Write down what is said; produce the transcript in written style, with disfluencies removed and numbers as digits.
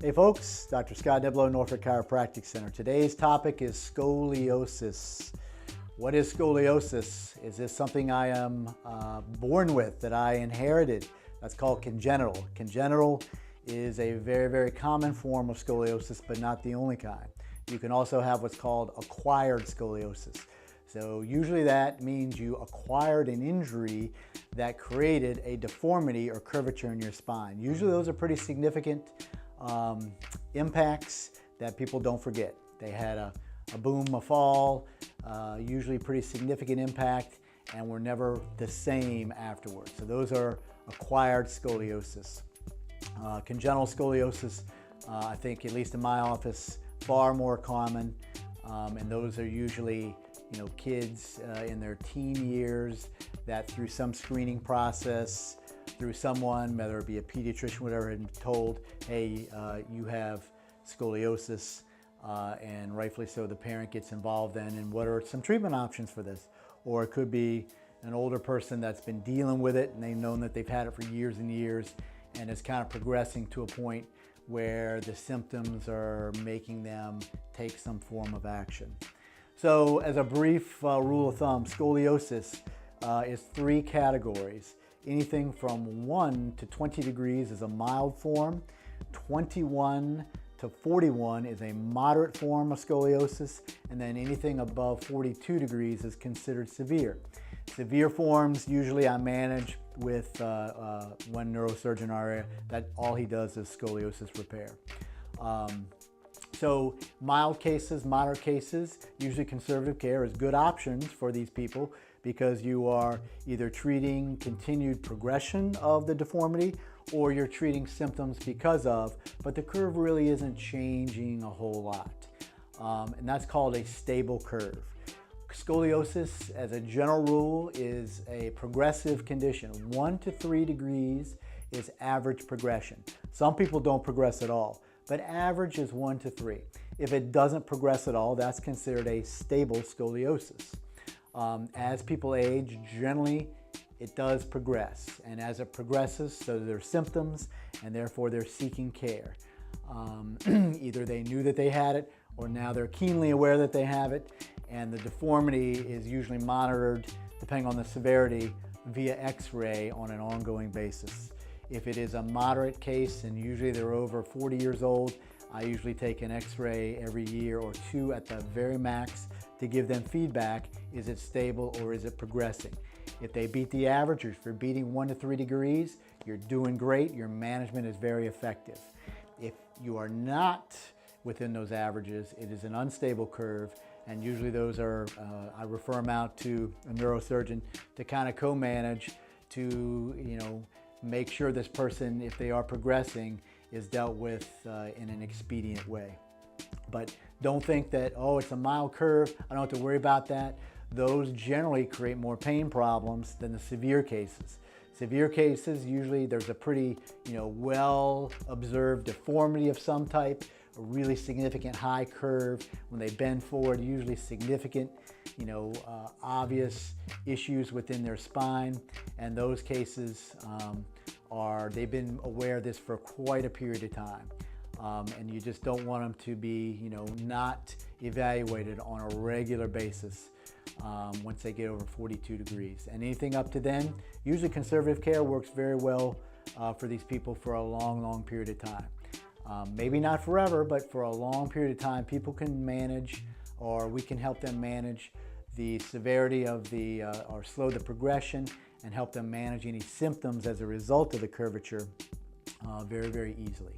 Hey folks, Dr. Scott Niblo, Norfolk Chiropractic Center. Today's topic is scoliosis. What is scoliosis? Is this something I am born with, that I inherited? That's called congenital. Congenital is a very common form of scoliosis, but not the only kind. You can also have what's called acquired scoliosis. So usually that means you acquired an injury that created a deformity or curvature in your spine. Usually those are pretty significant impacts that people don't forget. They had a boom, a fall, usually pretty significant impact, and were never the same afterwards. So those are acquired scoliosis. Congenital scoliosis, I think, at least in my office, far more common, and those are usually kids in their teen years that through some screening process, through someone, whether it be a pediatrician, whatever, had been told, hey, you have scoliosis, and rightfully so, the parent gets involved then, and what are some treatment options for this? Or it could be an older person that's been dealing with it and they've known that they've had it for years and years, and it's kind of progressing to a point where the symptoms are making them take some form of action. So as a brief rule of thumb, scoliosis is 3 categories. Anything from 1 to 20 degrees is a mild form. 21 to 41 is a moderate form of scoliosis. And then anything above 42 degrees is considered severe. Severe forms, usually I manage with one neurosurgeon in our area that all he does is scoliosis repair. So mild cases, moderate cases, usually conservative care is good options for these people because you are either treating continued progression of the deformity or you're treating symptoms because of, but the curve really isn't changing a whole lot. And that's called a stable curve. Scoliosis, as a general rule, is a progressive condition. 1 to 3 degrees is average progression. Some people don't progress at all, but average is 1 to 3. If it doesn't progress at all, that's considered a stable scoliosis. As people age, generally it does progress, and as it progresses, so there are symptoms, and therefore they're seeking care. Either they knew that they had it, or now they're keenly aware that they have it, and the deformity is usually monitored, depending on the severity, via X-ray on an ongoing basis. If it is a moderate case, and usually they're over 40 years old, I usually take an X-ray every year or 2 at the very max to give them feedback. Is it stable or is it progressing? If they beat the average, or if you're beating 1 to 3 degrees, you're doing great. Your management is very effective. If you are not within those averages, it is an unstable curve, and usually those are, I refer them out to a neurosurgeon to kind of co-manage to, make sure this person, if they are progressing, is dealt with in an expedient way. But don't think that, oh, it's a mild curve, I don't have to worry about that. Those generally create more pain problems than the severe cases. Severe cases, usually there's a pretty, well-observed deformity of some type, a really significant high curve. When they bend forward, usually significant, obvious issues within their spine. And those cases they've been aware of this for quite a period of time. And you just don't want them to be, not evaluated on a regular basis once they get over 42 degrees. And anything up to then, usually conservative care works very well for these people for a long period of time. Maybe not forever, but for a long period of time, people can manage, or we can help them manage the severity of or slow the progression and help them manage any symptoms as a result of the curvature very easily.